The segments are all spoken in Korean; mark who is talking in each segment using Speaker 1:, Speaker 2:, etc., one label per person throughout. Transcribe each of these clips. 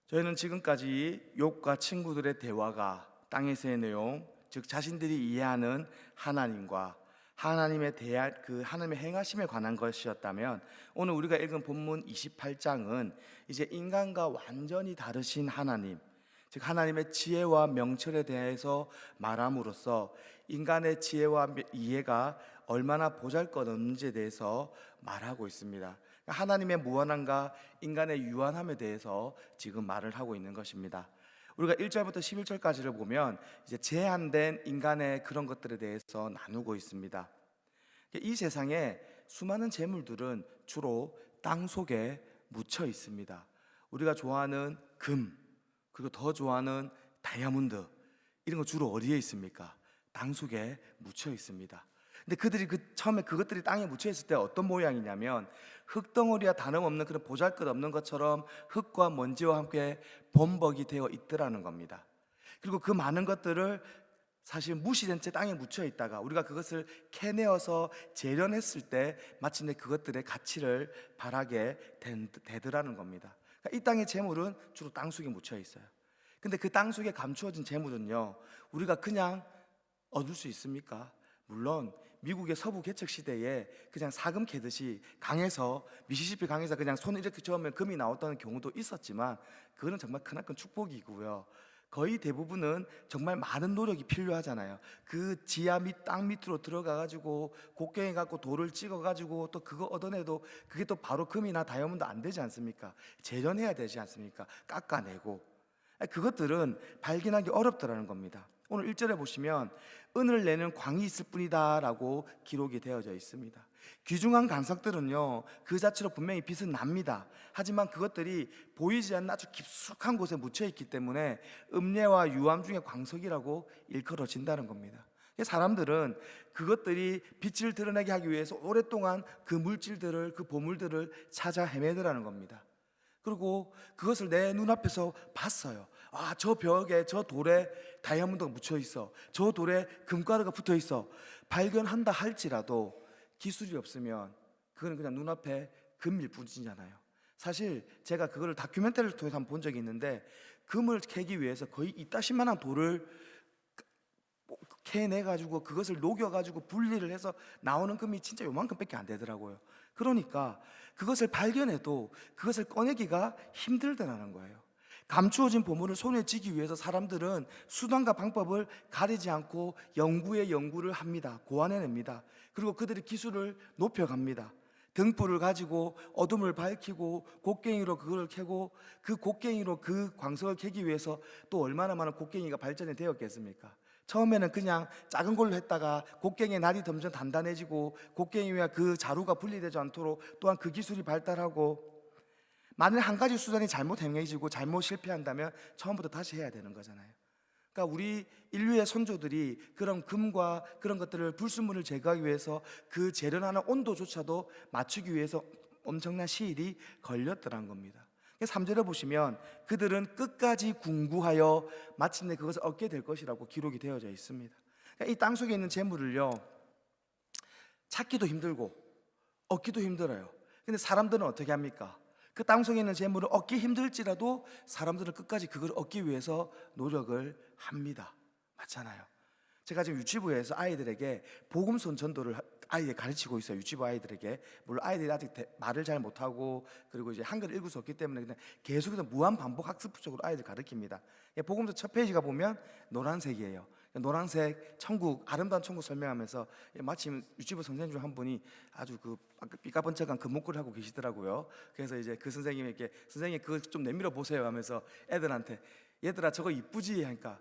Speaker 1: 저희는 지금까지 욥과 친구들의 대화가 땅에서의 내용, 즉 자신들이 이해하는 하나님과 하나님의 하나님의 행하심에 관한 것이었다면, 오늘 우리가 읽은 본문 28장은 이제 인간과 완전히 다르신 하나님, 즉 하나님의 지혜와 명철에 대해서 말함으로써 인간의 지혜와 이해가 얼마나 보잘것없는지에 대해서 말하고 있습니다. 하나님의 무한함과 인간의 유한함에 대해서 지금 말을 하고 있는 것입니다. 우리가 1절부터 11절까지를 보면 이제 제한된 인간의 그런 것들에 대해서 나누고 있습니다. 이 세상에 수많은 재물들은 주로 땅 속에 묻혀 있습니다. 우리가 좋아하는 금, 그리고 더 좋아하는 다이아몬드, 이런 거 주로 어디에 있습니까? 땅 속에 묻혀 있습니다. 근데 그들이 처음에 그것들이 땅에 묻혀 있을 때 어떤 모양이냐면 흙덩어리와 다름없는 그런 보잘것없는 것처럼 흙과 먼지와 함께 범벅이 되어 있더라는 겁니다. 그리고 그 많은 것들을 사실 무시된 채 땅에 묻혀 있다가 우리가 그것을 캐내어서 재련했을 때 마침내 그것들의 가치를 발하게 되더라는 겁니다. 그러니까 이 땅의 재물은 주로 땅 속에 묻혀 있어요. 근데 그 땅 속에 감추어진 재물은요, 우리가 그냥 얻을 수 있습니까? 물론 미국의 서부 개척 시대에 그냥 사금 캐듯이 강에서, 미시시피 강에서 그냥 손을 이렇게 저으면 금이 나왔다는 경우도 있었지만, 그거는 정말 크나큰 축복이고요. 거의 대부분은 정말 많은 노력이 필요하잖아요. 그 지하 땅 밑으로 들어가가지고 곡괭이 갖고 돌을 찍어가지고 또 그거 얻어내도 그게 또 바로 금이나 다이아몬드 안 되지 않습니까? 재련해야 되지 않습니까? 깎아내고. 그것들은 발견하기 어렵더라는 겁니다. 오늘 1절에 보시면 은을 내는 광이 있을 뿐이다 라고 기록이 되어져 있습니다. 귀중한 간석들은요, 그 자체로 분명히 빛은 납니다. 하지만 그것들이 보이지 않는 아주 깊숙한 곳에 묻혀 있기 때문에 음례와 유암 중의 광석이라고 일컬어진다는 겁니다. 사람들은 그것들이 빛을 드러내게 하기 위해서 오랫동안 그 물질들을, 그 보물들을 찾아 헤매더라는 겁니다. 그리고 그것을 내 눈앞에서 봤어요. 아, 저 벽에, 저 돌에 다이아몬드가 묻혀 있어, 저 돌에 금가루가 붙어 있어. 발견한다 할지라도 기술이 없으면 그거는 그냥 눈앞에 금일 뿐이잖아요. 사실 제가 그거를 다큐멘터리를 통해서 한번 본 적이 있는데, 금을 캐기 위해서 거의 이따시만한 돌을 캐내가지고 그것을 녹여가지고 분리를 해서 나오는 금이 진짜 요만큼밖에 안 되더라고요. 그러니까 그것을 발견해도 그것을 꺼내기가 힘들다는 거예요. 감추어진 보물을 손에 쥐기 위해서 사람들은 수단과 방법을 가리지 않고 연구에 연구를 합니다. 고안해냅니다. 그리고 그들의 기술을 높여갑니다. 등불을 가지고 어둠을 밝히고 곡괭이로 그걸 캐고, 그 곡괭이로 그 광석을 캐기 위해서 또 얼마나 많은 곡괭이가 발전이 되었겠습니까? 처음에는 그냥 작은 걸로 했다가 곡괭이의 날이 점점 단단해지고 곡괭이와 그 자루가 분리되지 않도록 또한 그 기술이 발달하고, 만일 한 가지 수단이 잘못 행해지고 잘못 실패한다면 처음부터 다시 해야 되는 거잖아요. 그러니까 우리 인류의 선조들이 그런 금과 그런 것들을, 불순물을 제거하기 위해서 그 재련하는 온도조차도 맞추기 위해서 엄청난 시일이 걸렸더란 겁니다. 3절에 보시면 그들은 끝까지 궁구하여 마침내 그것을 얻게 될 것이라고 기록이 되어져 있습니다. 이 땅 속에 있는 재물을요, 찾기도 힘들고 얻기도 힘들어요. 근데 사람들은 어떻게 합니까? 그 땅 속에 있는 재물을 얻기 힘들지라도 사람들은 끝까지 그걸 얻기 위해서 노력을 합니다. 맞잖아요. 제가 지금 유치부에서 아이들에게 복음선 전도를 아이에 가르치고 있어요. 유치부 아이들에게. 물론 아이들이 아직 말을 잘 못하고, 그리고 이제 한글을 읽을 수 없기 때문에 그냥 계속해서 무한 반복 학습적으로 아이들 가르칩니다. 복음서 첫 페이지가 보면 노란색이에요. 노란색 천국, 아름다운 천국 설명하면서, 마침 유치부 선생님 중 한 분이 아주 그 삐까번쩍한 그 목걸이를 하고 계시더라고요. 그래서 이제 그 선생님에게, 선생님 그거 좀 내밀어 보세요 하면서 애들한테, 얘들아 저거 이쁘지? 하니까,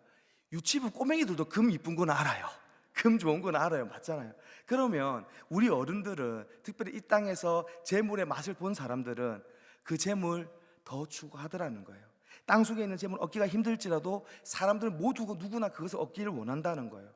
Speaker 1: 유치부 꼬맹이들도 금 이쁜 건 알아요. 금 좋은 건 알아요. 맞잖아요. 그러면 우리 어른들은, 특별히 이 땅에서 재물의 맛을 본 사람들은 그 재물 더 추구하더라는 거예요. 땅 속에 있는 재물 얻기가 힘들지라도 사람들 모두 누구나 그것을 얻기를 원한다는 거예요.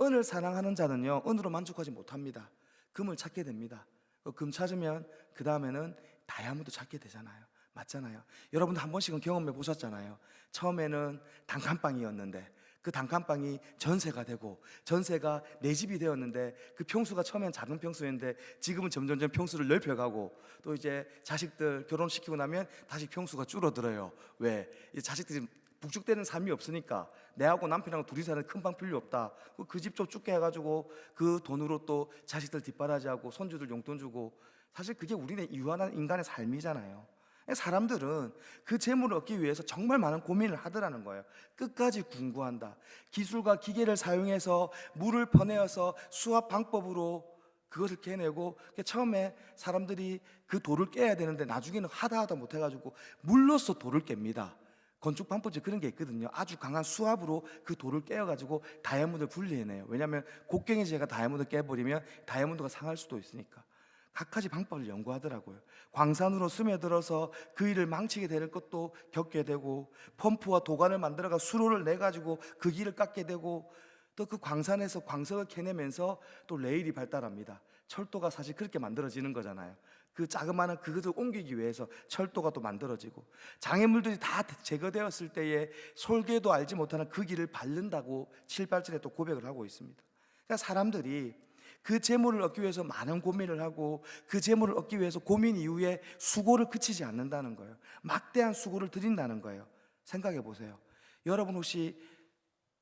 Speaker 1: 은을 사랑하는 자는요, 은으로 만족하지 못합니다. 금을 찾게 됩니다. 금 찾으면 그 다음에는 다이아몬드 찾게 되잖아요. 맞잖아요. 여러분도 한 번씩은 경험해 보셨잖아요. 처음에는 단칸방이었는데 그 단칸방이 전세가 되고, 전세가 내 집이 되었는데 그 평수가 처음엔 작은 평수였는데 지금은 점점점 평수를 넓혀가고, 또 이제 자식들 결혼시키고 나면 다시 평수가 줄어들어요. 왜? 이 자식들이 북적대는 삶이 없으니까, 내하고 남편하고 둘이 사는 큰 방 필요 없다, 그 집 좀 좁게 해가지고 그 돈으로 또 자식들 뒷바라지하고 손주들 용돈 주고. 사실 그게 우리는 유한한 인간의 삶이잖아요. 사람들은 그 재물을 얻기 위해서 정말 많은 고민을 하더라는 거예요. 끝까지 궁구한다. 기술과 기계를 사용해서 물을 퍼내어서 수학 방법으로 그것을 깨내고, 처음에 사람들이 그 돌을 깨야 되는데 나중에는 하다 못해가지고 물로써 돌을 깹니다. 건축 방법에 그런 게 있거든요. 아주 강한 수압으로 그 돌을 깨어가지고 다이아몬드를 분리해내요. 왜냐하면 곡괭이제가 다이아몬드를 깨버리면 다이아몬드가 상할 수도 있으니까. 각가지 방법을 연구하더라고요. 광산으로 스며들어서 그 일을 망치게 되는 것도 겪게 되고, 펌프와 도관을 만들어가 수로를 내가지고 그 길을 깎게 되고, 또 그 광산에서 광석을 캐내면서 또 레일이 발달합니다. 철도가 사실 그렇게 만들어지는 거잖아요. 그 자그마한 그것을 옮기기 위해서 철도가 또 만들어지고, 장애물들이 다 제거되었을 때에 솔개도 알지 못하는 그 길을 밟는다고 7, 8절에 또 고백을 하고 있습니다. 그러니까 사람들이 그 재물을 얻기 위해서 많은 고민을 하고, 그 재물을 얻기 위해서 고민 이후에 수고를 그치지 않는다는 거예요. 막대한 수고를 들인다는 거예요. 생각해 보세요. 여러분 혹시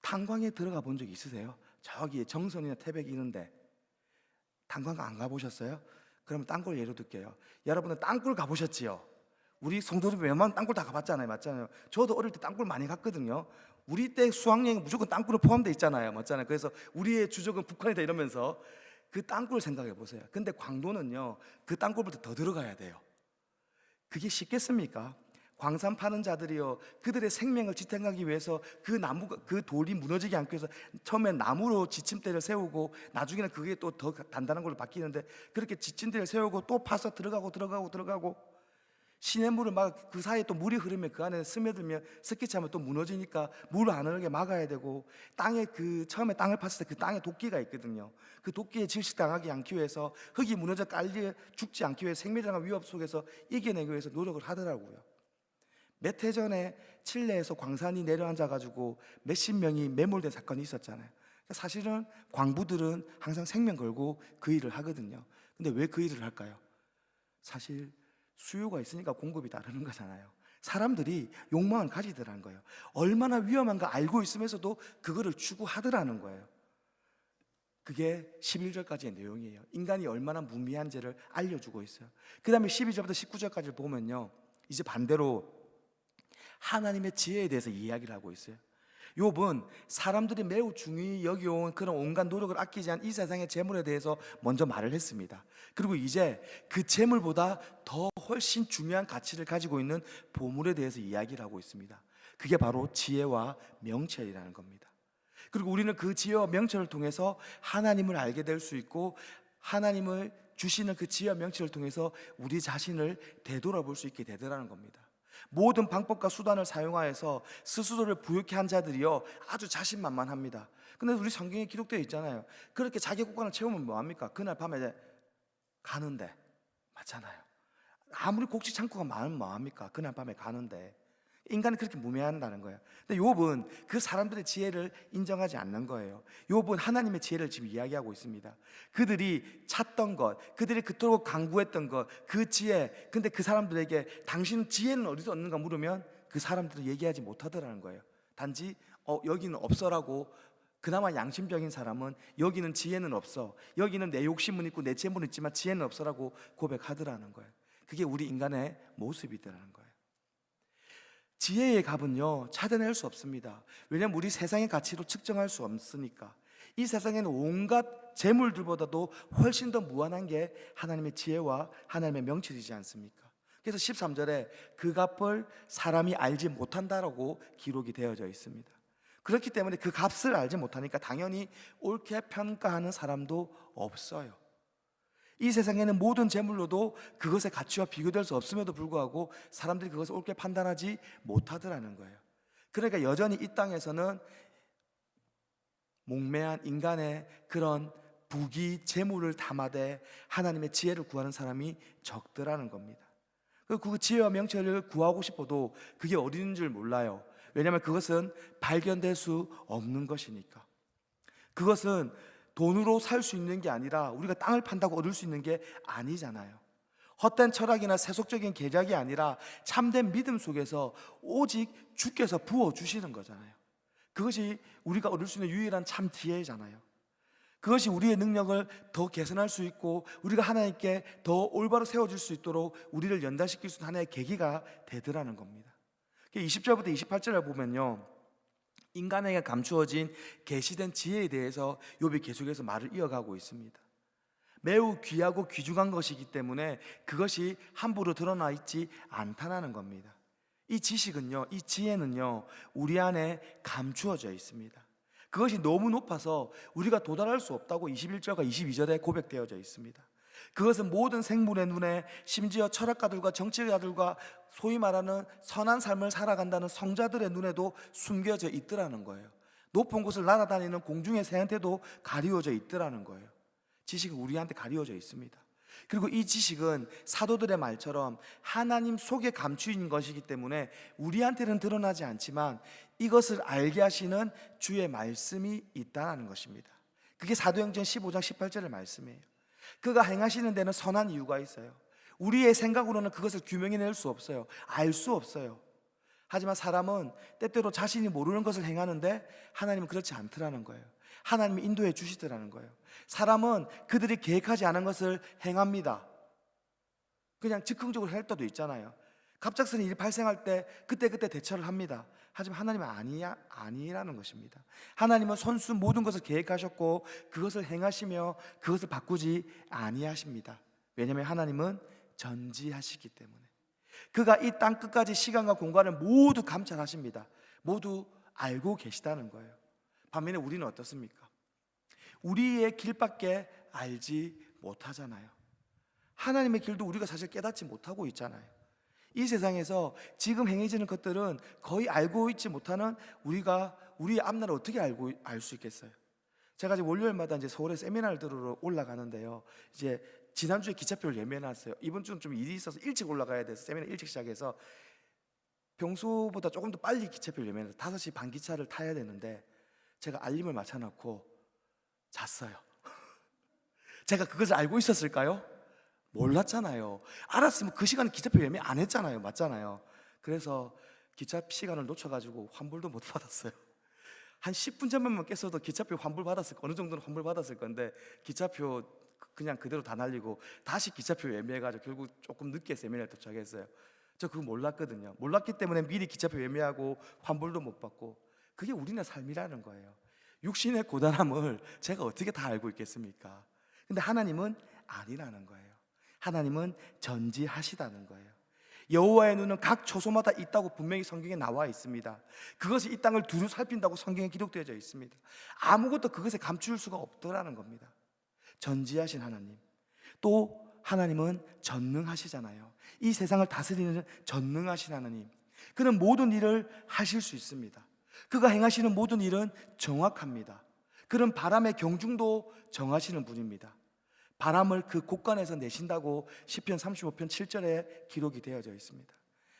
Speaker 1: 탄광에 들어가 본 적 있으세요? 저기 정선이나 태백이 있는데 탄광 안 가보셨어요? 그러면 땅굴 예로 들게요. 여러분은 땅굴 가보셨지요? 우리 성도들 웬만한 땅굴 다 가봤잖아요. 맞잖아요. 저도 어릴 때 땅굴 많이 갔거든요. 우리 때 수학여행 무조건 땅굴에 포함되어 있잖아요. 맞잖아요. 그래서 우리의 주적은 북한이다 이러면서 그 땅굴 생각해 보세요. 근데 광도는요, 그 땅굴부터 더 들어가야 돼요. 그게 쉽겠습니까? 광산 파는 자들이요, 그들의 생명을 지탱하기 위해서 그 나무가, 그 돌이 무너지지 않기 위해서 처음엔 나무로 지침대를 세우고 나중에는 그게 또 더 단단한 걸로 바뀌는데, 그렇게 지침대를 세우고 또 파서 들어가고 시냇물을 막 그 사이에 또 물이 흐르면 그 안에 스며들면 스키차면 또 무너지니까 물을 안 흐르게 막아야 되고, 땅에 그 처음에 땅을 팠을 때 그 땅에 도끼가 있거든요. 그 도끼에 질식당하지 않기 위해서, 흙이 무너져 깔려 죽지 않기 위해서 생명이라는 위협 속에서 이겨내기 위해서 노력을 하더라고요. 몇 해 전에 칠레에서 광산이 내려앉아 가지고 몇십 명이 매몰된 사건이 있었잖아요. 사실은 광부들은 항상 생명 걸고 그 일을 하거든요. 근데 왜 그 일을 할까요? 사실 수요가 있으니까 공급이 따르는 거잖아요. 사람들이 욕망을 가지더라는 거예요. 얼마나 위험한가 알고 있으면서도 그거를 추구하더라는 거예요. 그게 11절까지의 내용이에요. 인간이 얼마나 무미한지를 알려주고 있어요. 그 다음에 12절부터 19절까지 보면요, 이제 반대로 하나님의 지혜에 대해서 이야기를 하고 있어요. 욥은 사람들이 매우 중요히 여겨온 그런 온갖 노력을 아끼지 않은 이 세상의 재물에 대해서 먼저 말을 했습니다. 그리고 이제 그 재물보다 더 훨씬 중요한 가치를 가지고 있는 보물에 대해서 이야기를 하고 있습니다. 그게 바로 지혜와 명철이라는 겁니다. 그리고 우리는 그 지혜와 명철을 통해서 하나님을 알게 될 수 있고, 하나님을 주시는 그 지혜와 명철을 통해서 우리 자신을 되돌아볼 수 있게 되더라는 겁니다. 모든 방법과 수단을 사용하여서 스스로를 부욕해 한 자들이요, 아주 자신만만합니다. 근데 우리 성경에 기록되어 있잖아요. 그렇게 자기 구간을 채우면 뭐합니까? 그날 밤에 가는데, 맞잖아요. 아무리 곡식 창고가 많으면 뭐합니까? 그날 밤에 가는데. 인간은 그렇게 무매한다는 거예요. 근데 욥은 그 사람들의 지혜를 인정하지 않는 거예요. 욥은 하나님의 지혜를 지금 이야기하고 있습니다. 그들이 찾던 것, 그들이 그토록 강구했던 것, 그 지혜. 근데 그 사람들에게 당신 지혜는 어디서 얻는가 물으면 그 사람들은 얘기하지 못하더라는 거예요. 단지 여기는 없어라고. 그나마 양심적인 사람은 여기는 지혜는 없어, 여기는 내 욕심은 있고 내 재물은 있지만 지혜는 없어라고 고백하더라는 거예요. 그게 우리 인간의 모습이더라는 거예요. 지혜의 값은요, 찾아낼 수 없습니다. 왜냐하면 우리 세상의 가치로 측정할 수 없으니까. 이 세상에는 온갖 재물들보다도 훨씬 더 무한한 게 하나님의 지혜와 하나님의 명철이지 않습니까? 그래서 13절에 그 값을 사람이 알지 못한다라고 기록이 되어져 있습니다. 그렇기 때문에 그 값을 알지 못하니까 당연히 옳게 평가하는 사람도 없어요. 이 세상에는 모든 재물로도 그것의 가치와 비교될 수 없음에도 불구하고 사람들이 그것을 옳게 판단하지 못하더라는 거예요. 그러니까 여전히 이 땅에서는 몽매한 인간의 그런 부귀 재물을 담아대 하나님의 지혜를 구하는 사람이 적더라는 겁니다. 그 지혜와 명철을 구하고 싶어도 그게 어디인 줄 몰라요. 왜냐하면 그것은 발견될 수 없는 것이니까. 그것은 돈으로 살 수 있는 게 아니라 우리가 땅을 판다고 얻을 수 있는 게 아니잖아요. 헛된 철학이나 세속적인 계략이 아니라 참된 믿음 속에서 오직 주께서 부어주시는 거잖아요. 그것이 우리가 얻을 수 있는 유일한 참 지혜잖아요. 그것이 우리의 능력을 더 개선할 수 있고 우리가 하나님께 더 올바로 세워질 수 있도록 우리를 연단시킬 수 있는 하나의 계기가 되더라는 겁니다. 20절부터 28절을 보면요, 인간에게 감추어진 계시된 지혜에 대해서 욥이 계속해서 말을 이어가고 있습니다. 매우 귀하고 귀중한 것이기 때문에 그것이 함부로 드러나 있지 않다는 겁니다. 이 지식은요, 이 지혜는요, 우리 안에 감추어져 있습니다. 그것이 너무 높아서 우리가 도달할 수 없다고 21절과 22절에 고백되어져 있습니다. 그것은 모든 생물의 눈에, 심지어 철학가들과 정치가들과 소위 말하는 선한 삶을 살아간다는 성자들의 눈에도 숨겨져 있더라는 거예요. 높은 곳을 날아다니는 공중의 새한테도 가리워져 있더라는 거예요. 지식은 우리한테 가리워져 있습니다. 그리고 이 지식은 사도들의 말처럼 하나님 속에 감추인 것이기 때문에 우리한테는 드러나지 않지만 이것을 알게 하시는 주의 말씀이 있다는 것입니다. 그게 사도행전 15장 18절의 말씀이에요. 그가 행하시는 데는 선한 이유가 있어요. 우리의 생각으로는 그것을 규명해낼 수 없어요. 알 수 없어요. 하지만 사람은 때때로 자신이 모르는 것을 행하는데 하나님은 그렇지 않더라는 거예요. 하나님이 인도해 주시더라는 거예요. 사람은 그들이 계획하지 않은 것을 행합니다. 그냥 즉흥적으로 할 때도 있잖아요. 갑작스런 일이 발생할 때 그때그때 대처를 합니다. 하지만 하나님은 아니라는 것입니다. 하나님은 손수 모든 것을 계획하셨고 그것을 행하시며 그것을 바꾸지 아니하십니다. 왜냐하면 하나님은 전지하시기 때문에. 그가 이 땅 끝까지 시간과 공간을 모두 감찰하십니다. 모두 알고 계시다는 거예요. 반면에 우리는 어떻습니까? 우리의 길밖에 알지 못하잖아요. 하나님의 길도 우리가 사실 깨닫지 못하고 있잖아요. 이 세상에서 지금 행해지는 것들은 거의 알고 있지 못하는 우리가 우리의 앞날을 어떻게 알 수 있겠어요? 제가 이제 월요일마다 이제 서울에 세미나를 들으러 올라가는데요. 이제 지난주에 기차표를 예매해놨어요. 이번 주는 좀 일이 있어서 일찍 올라가야 돼서 세미나 일찍 시작해서 평소보다 조금 더 빨리 기차표를 예매해서 5시 반 기차를 타야 되는데 제가 알림을 맞춰놓고 잤어요. 제가 그것을 알고 있었을까요? 몰랐잖아요. 알았으면 그 시간에 기차표 예매 안 했잖아요. 맞잖아요. 그래서 기차 시간을 놓쳐가지고 환불도 못 받았어요. 한 10분 전만 깼어도 기차표 환불 받았을 거, 어느 정도는 환불 받았을 건데 기차표 그냥 그대로 다 날리고 다시 기차표 예매해가지고 결국 조금 늦게 세미나에 도착했어요. 저 그거 몰랐거든요. 몰랐기 때문에 미리 기차표 예매하고 환불도 못 받고. 그게 우리네 삶이라는 거예요. 육신의 고단함을 제가 어떻게 다 알고 있겠습니까? 근데 하나님은 아니라는 거예요. 하나님은 전지하시다는 거예요. 여호와의 눈은 각 초소마다 있다고 분명히 성경에 나와 있습니다. 그것이 이 땅을 두루 살핀다고 성경에 기록되어져 있습니다. 아무것도 그것에 감출 수가 없더라는 겁니다. 전지하신 하나님. 또 하나님은 전능하시잖아요. 이 세상을 다스리는 전능하신 하나님. 그는 모든 일을 하실 수 있습니다. 그가 행하시는 모든 일은 정확합니다. 그는 바람의 경중도 정하시는 분입니다. 바람을 그 곳간에서 내신다고 시편 35편 7절에 기록이 되어져 있습니다.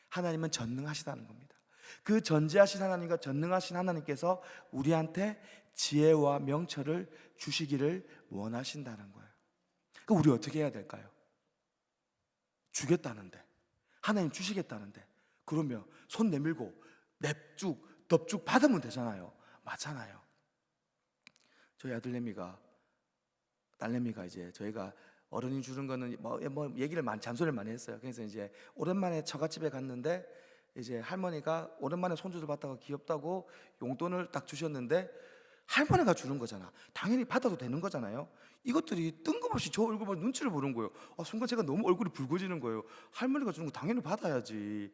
Speaker 1: 하나님은 전능하시다는 겁니다. 그 전지하신 하나님과 전능하신 하나님께서 우리한테 지혜와 명철을 주시기를 원하신다는 거예요. 그럼 우리 어떻게 해야 될까요? 주겠다는데, 하나님 주시겠다는데, 그러면 손 내밀고 냅쭉 덥쭉 받으면 되잖아요. 맞잖아요. 저희 딸내미가 이제 저희가 어른이 주는 거는 뭐 얘기를 잔소리를 많이 했어요. 그래서 이제 오랜만에 처갓집에 갔는데 이제 할머니가 오랜만에 손주들 봤다가 귀엽다고 용돈을 딱 주셨는데 할머니가 주는 거잖아. 당연히 받아도 되는 거잖아요. 이것들이 뜬금없이 저 얼굴 보고 눈치를 보는 거예요. 순간 제가 너무 얼굴이 붉어지는 거예요. 할머니가 주는 거 당연히 받아야지.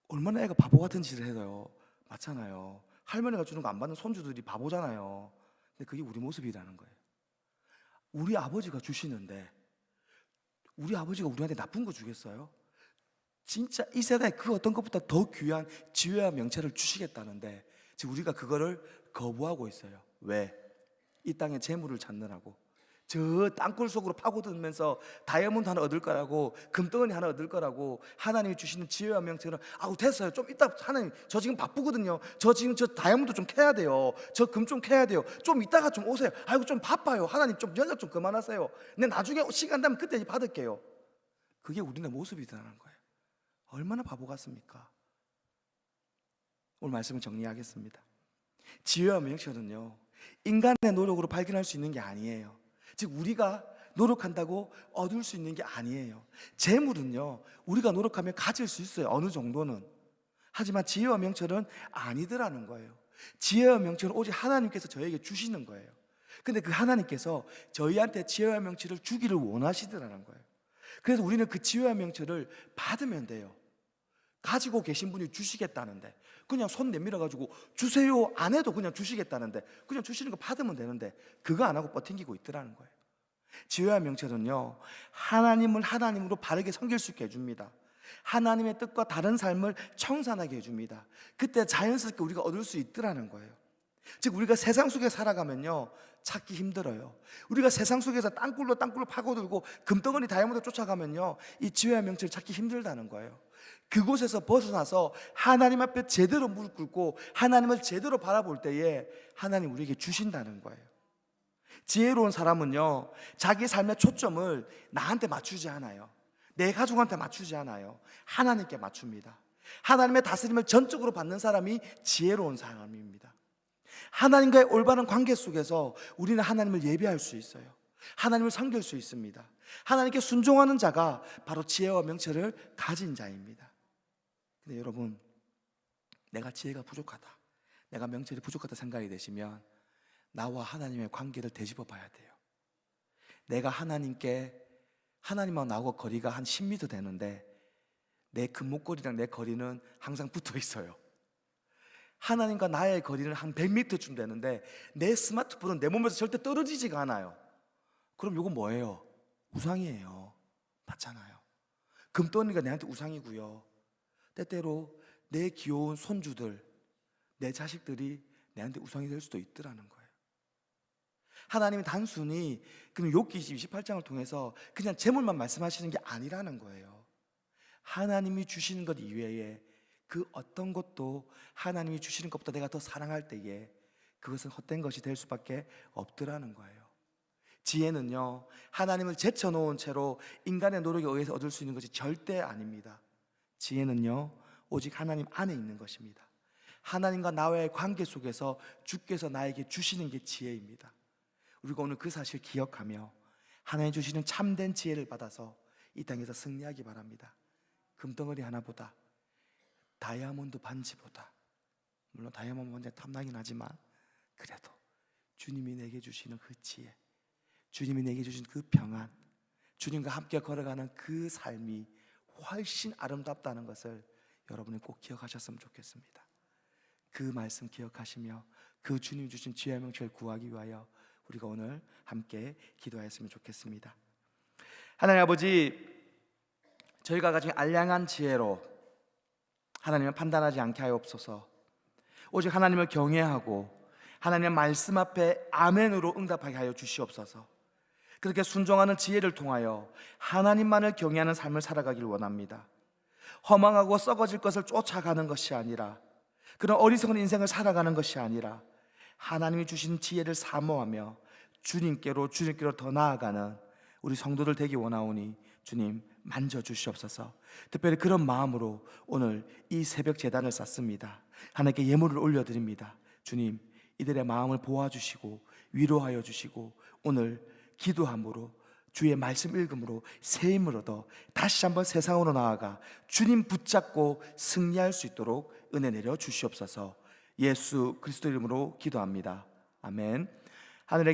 Speaker 1: 얼마나 애가 바보 같은 짓을 해요. 맞잖아요. 할머니가 주는 거 안 받는 손주들이 바보잖아요. 근데 그게 우리 모습이라는 거예요. 우리 아버지가 주시는데 우리 아버지가 우리한테 나쁜 거 주겠어요? 진짜 이 세대에 그 어떤 것보다 더 귀한 지혜와 명철을 주시겠다는데 지금 우리가 그거를 거부하고 있어요. 왜? 이 땅에 재물을 찾느라고, 저 땅굴 속으로 파고들면서 다이아몬드 하나 얻을 거라고, 금덩어리 하나 얻을 거라고 하나님이 주시는 지혜와 명철은 아우 됐어요, 좀 이따 하나님 저 지금 바쁘거든요, 저 지금 저 다이아몬드 좀 캐야 돼요, 저 금 좀 캐야 돼요, 좀 이따가 좀 오세요, 아이고 좀 바빠요, 하나님 좀 연락 좀 그만하세요, 내 나중에 시간 되면 그때 받을게요. 그게 우리네 모습이라는 거예요. 얼마나 바보 같습니까? 오늘 말씀을 정리하겠습니다. 지혜와 명철은요, 인간의 노력으로 발견할 수 있는 게 아니에요. 즉 우리가 노력한다고 얻을 수 있는 게 아니에요. 재물은요, 우리가 노력하면 가질 수 있어요, 어느 정도는. 하지만 지혜와 명철은 아니더라는 거예요. 지혜와 명철은 오직 하나님께서 저에게 주시는 거예요. 근데 그 하나님께서 저희한테 지혜와 명철을 주기를 원하시더라는 거예요. 그래서 우리는 그 지혜와 명철을 받으면 돼요. 가지고 계신 분이 주시겠다는데 그냥 손 내밀어 가지고 주세요 안 해도 그냥 주시겠다는데 그냥 주시는 거 받으면 되는데 그거 안 하고 버팅기고 있더라는 거예요. 지혜와 명철은요, 하나님을 하나님으로 바르게 섬길 수 있게 해줍니다. 하나님의 뜻과 다른 삶을 청산하게 해줍니다. 그때 자연스럽게 우리가 얻을 수 있더라는 거예요. 즉 우리가 세상 속에 살아가면요, 찾기 힘들어요. 우리가 세상 속에서 땅굴로 파고들고 금덩어리 다이아몬드 쫓아가면요, 이 지혜와 명철을 찾기 힘들다는 거예요. 그곳에서 벗어나서 하나님 앞에 제대로 무릎 꿇고 하나님을 제대로 바라볼 때에 하나님 우리에게 주신다는 거예요. 지혜로운 사람은요, 자기 삶의 초점을 나한테 맞추지 않아요. 내 가족한테 맞추지 않아요. 하나님께 맞춥니다. 하나님의 다스림을 전적으로 받는 사람이 지혜로운 사람입니다. 하나님과의 올바른 관계 속에서 우리는 하나님을 예배할 수 있어요. 하나님을 섬길 수 있습니다. 하나님께 순종하는 자가 바로 지혜와 명철을 가진 자입니다. 근데 여러분, 내가 지혜가 부족하다, 내가 명철이 부족하다 생각이 되시면 나와 하나님의 관계를 되짚어 봐야 돼요. 내가 하나님하고 나하고 거리가 한 10m 되는데 내 금목걸이랑 내 거리는 항상 붙어 있어요. 하나님과 나의 거리는 한 100m쯤 되는데 내 스마트폰은 내 몸에서 절대 떨어지지가 않아요. 그럼 이건 뭐예요? 우상이에요. 맞잖아요. 금덩어리가 내한테 우상이고요, 때때로 내 귀여운 손주들, 내 자식들이 내한테 우상이 될 수도 있더라는 거예요. 하나님이 단순히 그럼 욥기 28장을 통해서 그냥 재물만 말씀하시는 게 아니라는 거예요. 하나님이 주시는 것 이외에 그 어떤 것도 하나님이 주시는 것보다 내가 더 사랑할 때에 그것은 헛된 것이 될 수밖에 없더라는 거예요. 지혜는요, 하나님을 제쳐놓은 채로 인간의 노력에 의해서 얻을 수 있는 것이 절대 아닙니다. 지혜는요, 오직 하나님 안에 있는 것입니다. 하나님과 나와의 관계 속에서 주께서 나에게 주시는 게 지혜입니다. 우리가 오늘 그 사실 기억하며 하나님 주시는 참된 지혜를 받아서 이 땅에서 승리하기 바랍니다. 금덩어리 하나보다, 다이아몬드 반지보다, 물론 다이아몬드 반지가 탐나긴 하지만 그래도 주님이 내게 주시는 그 지혜, 주님이 내게 주신 그 평안, 주님과 함께 걸어가는 그 삶이 훨씬 아름답다는 것을 여러분이 꼭 기억하셨으면 좋겠습니다. 그 말씀 기억하시며 그 주님 주신 지혜와 명철을 구하기 위하여 우리가 오늘 함께 기도하였으면 좋겠습니다. 하나님 아버지, 저희가 가진 알량한 지혜로 하나님을 판단하지 않게 하옵소서. 오직 하나님을 경외하고 하나님의 말씀 앞에 아멘으로 응답하게 하여 주시옵소서. 그렇게 순종하는 지혜를 통하여 하나님만을 경외하는 삶을 살아가길 원합니다. 허망하고 썩어질 것을 쫓아가는 것이 아니라, 그런 어리석은 인생을 살아가는 것이 아니라 하나님이 주신 지혜를 사모하며 주님께로 더 나아가는 우리 성도들 되기 원하오니 주님 만져주시옵소서. 특별히 그런 마음으로 오늘 이 새벽 제단을 쌓습니다. 하나님께 예물을 올려드립니다. 주님, 이들의 마음을 보아주시고 위로하여 주시고 오늘 기도함으로 주의 말씀 읽음으로 새 힘을 얻어 다시 한번 세상으로 나아가 주님 붙잡고 승리할 수 있도록 은혜 내려 주시옵소서. 예수 그리스도 이름으로 기도합니다. 아멘. 하늘에